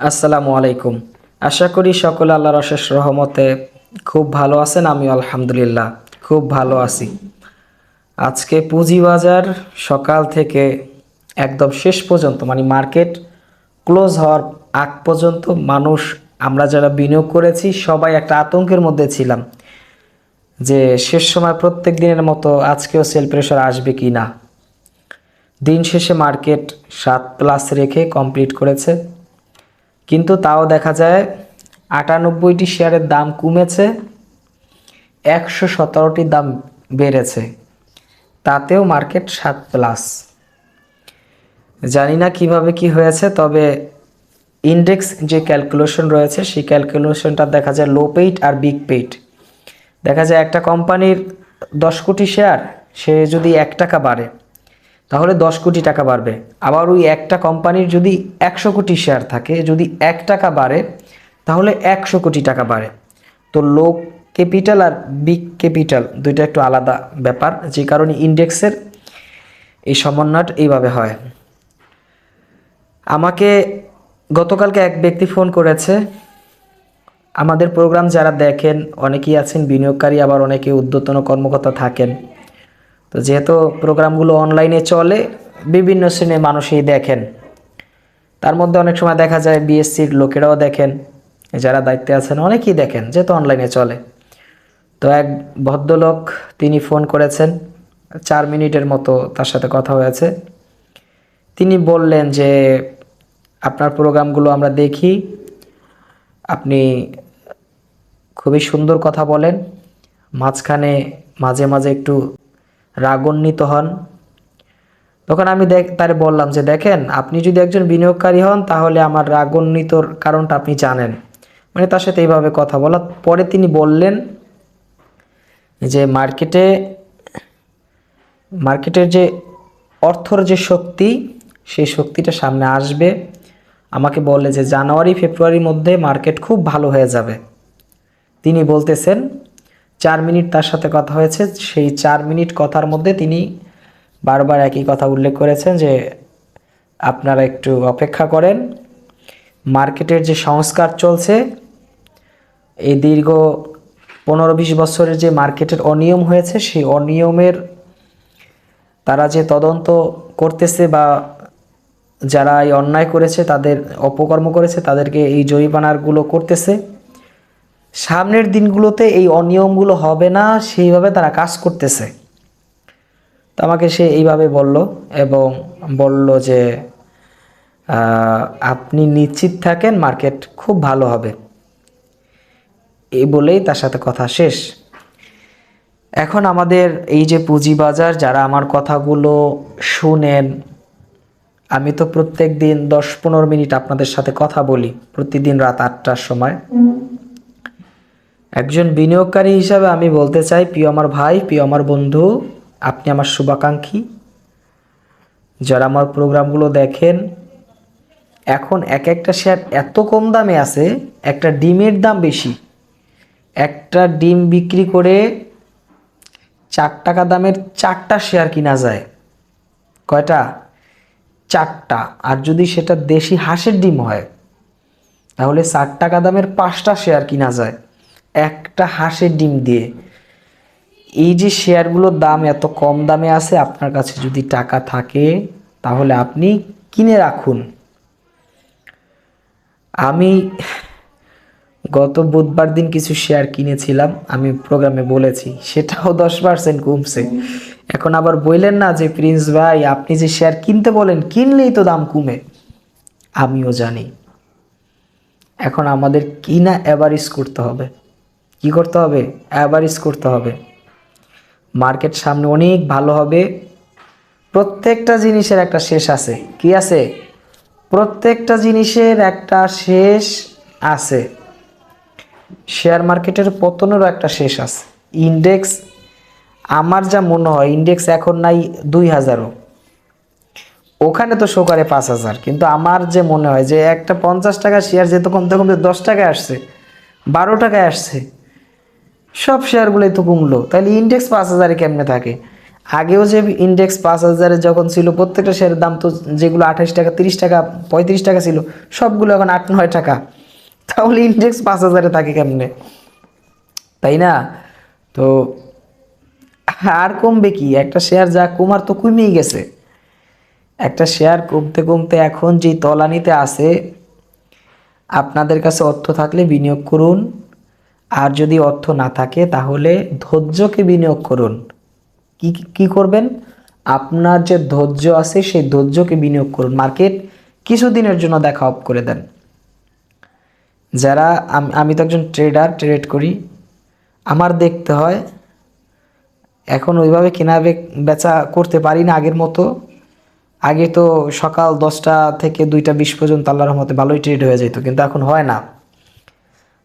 আসসালামু আলাইকুম। আশা করি সকলে আল্লাহর অশেষ রহমতে খুব ভালো আছেন। আমি আলহামদুলিল্লাহ খুব ভালো আছি। আজকে পুঁজিবাজার সকাল থেকে একদম শেষ পর্যন্ত মানে মার্কেট ক্লোজ হওয়ার আগ পর্যন্ত মানুষ, আমরা যারা বিনিয়োগ করেছি সবাই একটা আতঙ্কের মধ্যে ছিলাম যে শেষ সময় প্রত্যেক দিনের মতো আজকেও সেল প্রেশার আসবে কি না। দিন শেষে মার্কেট 7+ রেখে কমপ্লিট করেছে, কিন্তু তাও দেখা যায় 98টি শেয়ারের দাম কমেছে, 117টির দাম বেড়েছে, তাতেও মার্কেট 7+। জানি না কিভাবে কি হয়েছে, তবে ইন্ডেক্স যে ক্যালকুলেশন রয়েছে সেই ক্যালকুলেশনটা দেখা যায় লো পেইড আর বিগ পেইড। দেখা যায় একটা কোম্পানির 10 কোটি শেয়ার, সে যদি 1 টাকা বাড়ে তাহলে 10 কোটি টাকা বাড়বে। আবার ওই একটা কোম্পানির যদি 100 কোটি শেয়ার থাকে, যদি 1 টাকা বাড়ে তাহলে 100 কোটি টাকা বাড়ে। তো লো ক্যাপিটাল আর বিগ ক্যাপিটাল দুইটা একটু আলাদা ব্যাপার, যে কারণে ইন্ডেক্সের এই সমন্বয়টা এইভাবে হয়। আমাকে গতকালকে এক ব্যক্তি ফোন করেছে। আমাদের প্রোগ্রাম যারা দেখেন অনেকেই আছেন বিনিয়োগকারী, আবার অনেকে ঊর্ধ্বতন কর্মকর্তা থাকেন। তো যেহেতু প্রোগ্রামগুলো অনলাইনে চলে, বিভিন্ন শ্রেণীর মানুষই দেখেন। তার মধ্যে অনেক সময় দেখা যায় বিএসসির লোকেরাও দেখেন, যারা দায়িত্বে আছেন অনেকেই দেখেন, যেহেতু অনলাইনে চলে। তো এক ভদ্রলোক তিনি ফোন করেছেন, 4 মিনিটের মতো তার সাথে কথা হয়েছে। তিনি বললেন যে আপনার প্রোগ্রামগুলো আমরা দেখি, আপনি খুবই সুন্দর কথা বলেন, মাঝখানে মাঝে মাঝে একটু রাগান্বিত হন। তখন আমি তারে বললাম যে দেখেন, আপনি যদি একজন বিনিয়োগকারী হন তাহলে আমার রাগান্বিতর কারণটা আপনি জানেন। মানে তার সাথে এইভাবে কথা বলার পরে তিনি বললেন যে মার্কেটের যে অর্থর যে শক্তি, সেই শক্তিটা সামনে আসবে। আমাকে বললে যে জানুয়ারি ফেব্রুয়ারির মধ্যে মার্কেট খুব ভালো হয়ে যাবে। তিনি বলতেছেন 4 মিনিট তার সাথে কথা হয়েছে, সেই 4 মিনিট কথার মধ্যে তিনি বারবার একই কথা উল্লেখ করেছেন যে আপনারা একটু অপেক্ষা করেন, মার্কেটের যে সংস্কার চলছে, এই দীর্ঘ 15-20 বছরের যে মার্কেটের অনিয়ম হয়েছে, সেই অনিয়মের তারা যে তদন্ত করতেছে বা যারা এই অন্যায় করেছে, তাদের অপকর্ম করেছে, তাদেরকে এই জরিমানাগুলো করতেছে। সামনের দিনগুলোতে এই অনিয়মগুলো হবে না, সেইভাবে তারা কাজ করতেছে। তো আমাকে সে এইভাবে বলল এবং বলল যে আপনি নিশ্চিত থাকেন মার্কেট খুব ভালো হবে। এই বলেই তার সাথে কথা শেষ। এখন আমাদের এই যে পুঁজিবাজার, যারা আমার কথাগুলো শুনেন, আমি তো প্রত্যেক দিন 10-15 মিনিট আপনাদের সাথে কথা বলি, প্রতিদিন রাত 8টার সময়। একজন বিনিয়োগকারী হিসাবে আমি বলতে চাই, প্রিয় আমার ভাই, প্রিয় আমার বন্ধু, আপনি আমার শুভাকাঙ্ক্ষী, যারা আমার প্রোগ্রামগুলো দেখেন, এখন এক একটা শেয়ার এত কম দামে আছে, একটা ডিমের দাম বেশি। একটা ডিম বিক্রি করে 4 টাকা দামের 4টা শেয়ার কিনা যায়। কয়টা? 4টা। আর যদি সেটা দেশি হাঁসের ডিম হয় তাহলে 4 টাকা দামের 5টা শেয়ার কিনা যায় একটা হাঁসের ডিম দিয়ে। এই যে শেয়ারগুলোর দাম এত কম দামে আছে, আপনার কাছে যদি টাকা থাকে তাহলে আপনি কিনে রাখুন। আমি গত বুধবার দিন কিছু শেয়ার কিনেছিলাম, আমি প্রোগ্রামে বলেছি, সেটাও 10% কমছে। এখন আবার বললেন না যে প্রিন্স ভাই আপনি যে শেয়ার কিনতে বলেন, কিনলেই তো দাম কমে। আমিও জানি। এখন আমাদের কিনা অ্যাভারেজ করতে হবে। কি করতে হবে? অ্যাভারেজ করতে হবে। মার্কেট সামনে অনেক ভালো হবে। প্রত্যেকটা জিনিসের একটা শেষ আছে। কি আছে? প্রত্যেকটা জিনিসের একটা শেষ আছে। শেয়ার মার্কেটের পতনেরও একটা শেষ আছে। ইন্ডেক্স, আমার যা মনে হয় ইন্ডেক্স এখন নাই 2000-ও, ওখানে তো শো করে 5000। কিন্তু আমার যে মনে হয় যে একটা 50 টাকা শেয়ার যেত কমতে কমতে 10 টাকায় আসছে, 12 টাকায় আসছে, সব শেয়ারগুলোই তো কমলো, তাহলে ইন্ডেক্স 5000-এ কেমনে থাকে? আগেও যে ইন্ডেক্স 5,000-এ যখন ছিল প্রত্যেকটা শেয়ারের দাম তো যেগুলো 28 টাকা, 30 টাকা, 35 টাকা ছিল সবগুলো এখন 8-9 টাকা। তাহলে ইন্ডেক্স 5,000-এ থাকে কেমনে, তাই না? তো আর কমবে কি? একটা শেয়ার যা কমার তো কমেই গেছে। একটা শেয়ার কমতে কমতে এখন যেই তলানিতে আছে, আপনাদের কাছে অর্থ থাকলে বিনিয়োগ করুন, আর যদি অর্থ না থাকে তাহলে ধৈর্যকে বিনিয়োগ করুন। কি কি করবেন? আপনার যে ধৈর্য আছে সেই ধৈর্যকে বিনিয়োগ করুন। মার্কেট কিছুদিনের জন্য দেখা অফ করে দেন। যারা আমি তো একজন ট্রেডার, ট্রেড করি, আমার দেখতে হয় এখন ওইভাবে কেনা বেচা করতে পারি না আগের মতো। আগে তো সকাল 10টা থেকে 2টা 20 পর্যন্ত আল্লাহর রহমতে ভালোই ট্রেড হয়ে যেত, কিন্তু এখন হয় না।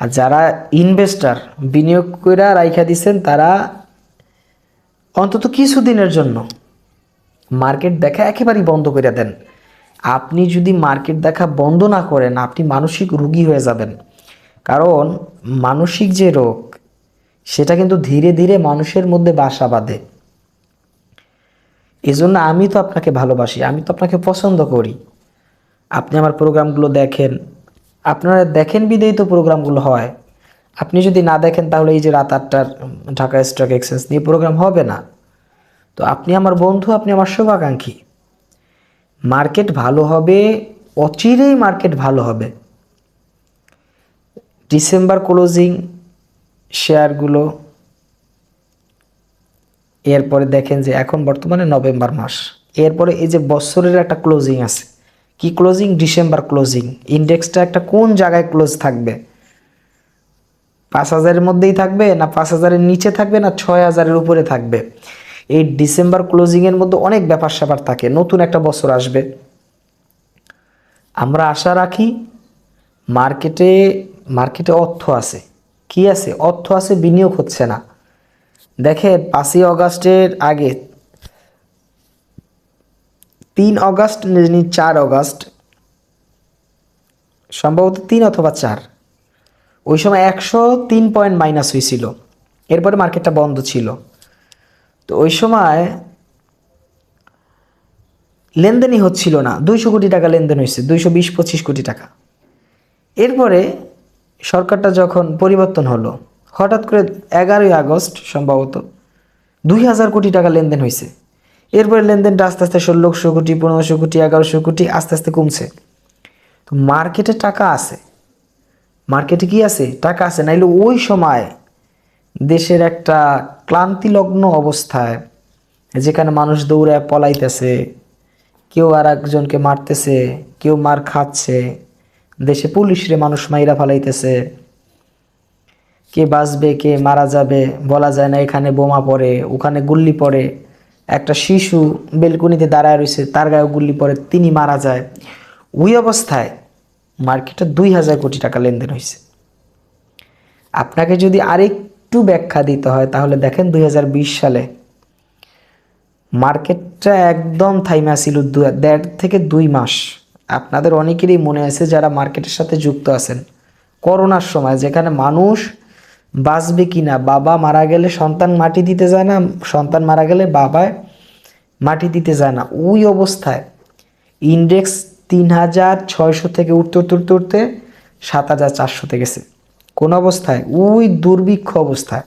আর যারা ইনভেস্টার, বিনিয়োগ করে রাইখা দিচ্ছেন, তারা অন্তত কিছুদিনের জন্য মার্কেট দেখা একেবারেই বন্ধ করে দেন। আপনি যদি মার্কেট দেখা বন্ধ না করেন, আপনি মানসিক রোগী হয়ে যাবেন। কারণ মানসিক যে রোগ, সেটা কিন্তু ধীরে ধীরে মানুষের মধ্যে বাসা বাঁধে। এজন্য আমি তো আপনাকে ভালোবাসি, আমি তো আপনাকে পছন্দ করি। আপনি আমার প্রোগ্রামগুলো দেখেন, আপনারা দেখেন বিদেই তো প্রোগ্রামগুলো হয়। আপনি যদি না দেখেন তাহলে এই যে রাত 8টার ঢাকা স্টক এক্সচেঞ্জ নিয়ে প্রোগ্রাম হবে না। তো আপনি আমার বন্ধু, আপনি আমার শুভাকাঙ্ক্ষী। মার্কেট ভালো হবে, অচিরেই মার্কেট ভালো হবে। ডিসেম্বর ক্লোজিং শেয়ারগুলো, এরপরে দেখেন যে এখন বর্তমানে নভেম্বর মাস, এরপরে এই যে বছরের একটা ক্লোজিং আছে। কি ক্লোজিং? December closing. ইন্ডেক্সটা একটা কোন জায়গায় ক্লোজ থাকবে? 5,000-এর মধ্যেই থাকবে, না 5,000-এর নিচে থাকবে, না 6,000-এর উপরে থাকবে? এই ডিসেম্বর ক্লোজিংয়ের মধ্যে অনেক ব্যাপার স্যাপার থাকে। নতুন একটা বছর আসবে, আমরা আশা রাখি মার্কেটে মার্কেটে অর্থ আছে। কি আছে? অর্থ আছে, বিনিয়োগ হচ্ছে না। দেখেন 5ই অগাস্টের আগে, 3 অগাস্ট 4 অগাস্ট, সম্ভবত 3 অথবা 4, ওই সময় 103 পয়েন্ট মাইনাস হয়েছিল। এরপরে মার্কেটটা বন্ধ ছিল। তো ওই সময় লেনদেনই হচ্ছিল না। 200 কোটি টাকা লেনদেন হয়েছে, 220-25 কোটি টাকা। এরপরে সরকারটা যখন পরিবর্তন হলো, হঠাৎ করে 11ই আগস্ট সম্ভবত 2,000 কোটি টাকা লেনদেন হয়েছে। এরপরে লেনদেনটা আস্তে আস্তে 1,600 কোটি, 1,500 কোটি, 1,100 কোটি আস্তে আস্তে কমছে। তো মার্কেটে টাকা আছে, মার্কেটে কি আছে? টাকা আছে। নাইলে ওই সময় দেশের একটা ক্লান্তিলগ্ন অবস্থায়, যেখানে মানুষ দৌড়ে পলাইতেছে, কেউ আর একজনকে মারতেছে, কেউ মার খাচ্ছে, দেশে পুলিশরে মানুষ মাইরা ফালাইতেছে, কে বাঁচবে কে মারা যাবে বলা যায় না। এখানে বোমা পড়ে, ওখানে গুল্লি পড়ে, একটা শিশু বেলকনিতে দাঁড়ায় রয়েছে, তার গায়ে গুল্লি পড়ে, তিনি মারা যায়। ওই অবস্থায় মার্কেটে 2,000 কোটি টাকা লেনদেন হয়েছে। আপনাকে যদি আরেকটু ব্যাখ্যা দিতে হয় তাহলে দেখেন 2020 সালে মার্কেটটা একদম থাইমা ছিল 1.5 থেকে 2 মাস। আপনাদের অনেকেরই মনে আছে যারা মার্কেটের সাথে যুক্ত আছেন, করোনার সময়, যেখানে মানুষ বাঁচবে কি না, বাবা মারা গেলে সন্তান মাটি দিতে যায় না, সন্তান মারা গেলে বাবায় মাটি দিতে যায় না। ওই অবস্থায় ইন্ডেক্স 3,600 থেকে উঠতে উঠতে উঠতে উঠতে 7,400-তে গেছে। কোন অবস্থায়? ওই দুর্ভিক্ষ অবস্থায়।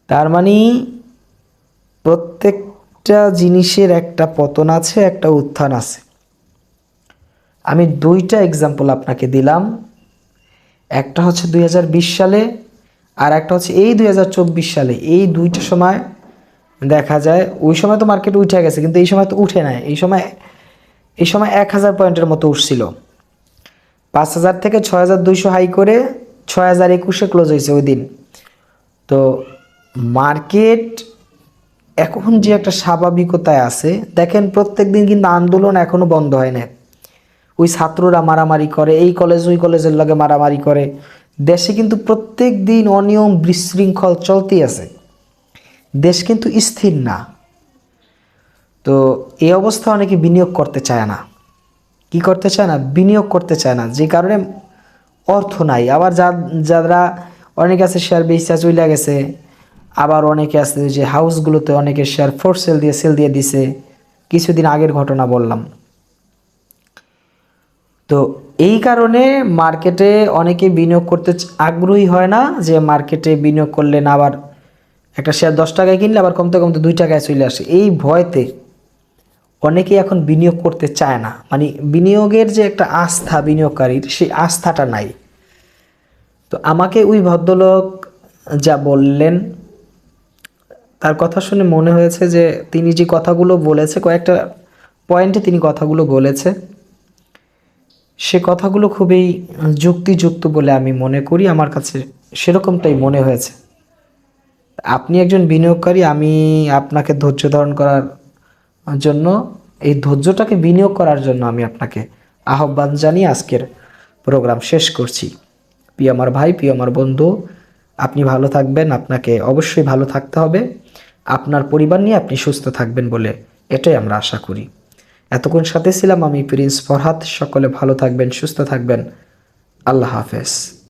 তার মানে প্রত্যেকটা জিনিসের একটা পতন আছে, একটা উত্থান আছে। আমি 2টা এক্সাম্পল আপনাকে দিলাম। একটা হচ্ছে 2020 সালে, আর একটা হচ্ছে এই 2024 সালে। এই 2টা সময় দেখা যায়, ওই সময় তো মার্কেট উঠে গেছে, কিন্তু এই সময় তো উঠে নাই। এই সময় 1,000 পয়েন্টের মতো উঠছিল। 5,000 থেকে 6,200 হাই করে 6,021-এ ক্লোজ হয়েছে ওই দিন। তো মার্কেট এখন যে একটা স্বাভাবিকতায় আছে, দেখেন প্রত্যেক দিন কিন্তু আন্দোলন এখনো বন্ধ হয় না। ওই ছাত্ররা মারামারি করে, এই কলেজ ওই কলেজের লগে মারামারি করে। দেশে কিন্তু প্রত্যেক দিন অনিয়ম বিশৃঙ্খল চলতেই আছে। দেশ কিন্তু স্থির না। তো এই অবস্থা অনেকে বিনিয়োগ করতে চায় না। কি করতে চায় না? বিনিয়োগ করতে চায় না, যে কারণে অর্থ নাই। আবার যারা অনেক আছে শেয়ার বেচা চলে গেছে, আবার অনেকে আছে যে হাউসগুলোতে অনেকে শেয়ার ফর সেল দিয়ে দিছে, কিছুদিন আগের ঘটনা বললাম। তো এই কারণে মার্কেটে অনেকে বিনিয়োগ করতে আগ্রহী হয় না, যে মার্কেটে বিনিয়োগ করলে না আবার একটা শেয়ার 10 টাকায় কিনলে আবার কমতে কমতে 2 টাকায় চলে আসে, এই ভয়তে অনেকেই এখন বিনিয়োগ করতে চায় না। মানে বিনিয়োগের যে একটা আস্থা বিনিয়োগকারীর, সেই আস্থাটা নাই। তো আমাকে ওই ভদ্রলোক যা বললেন, তার কথা শুনে মনে হয়েছে যে তিনি যে কথাগুলো বলেছে, কয়েকটা পয়েন্টে তিনি কথাগুলো বলেছে, সে কথাগুলো খুবই যুক্তিযুক্ত বলে আমি মনে করি। আমার কাছে সেরকমটাই মনে হয়েছে। আপনি একজন বিনিয়োগকারী, আমি আপনাকে ধৈর্য ধারণ করার জন্য, এই ধৈর্যটাকে বিনিয়োগ করার জন্য আমি আপনাকে আহ্বান জানিয়ে আজকের প্রোগ্রাম শেষ করছি। প্রিয় আমার ভাই, প্রিয় আমার বন্ধু, আপনি ভালো থাকবেন, আপনাকে অবশ্যই ভালো থাকতে হবে, আপনার পরিবার নিয়ে আপনি সুস্থ থাকবেন বলে এটাই আমরা আশা করি। এতক্ষণ সাথে ছিলাম আমি প্রিন্স ফরহাদ। সকলে ভালো থাকবেন, সুস্থ থাকবেন। আল্লাহ হাফেজ।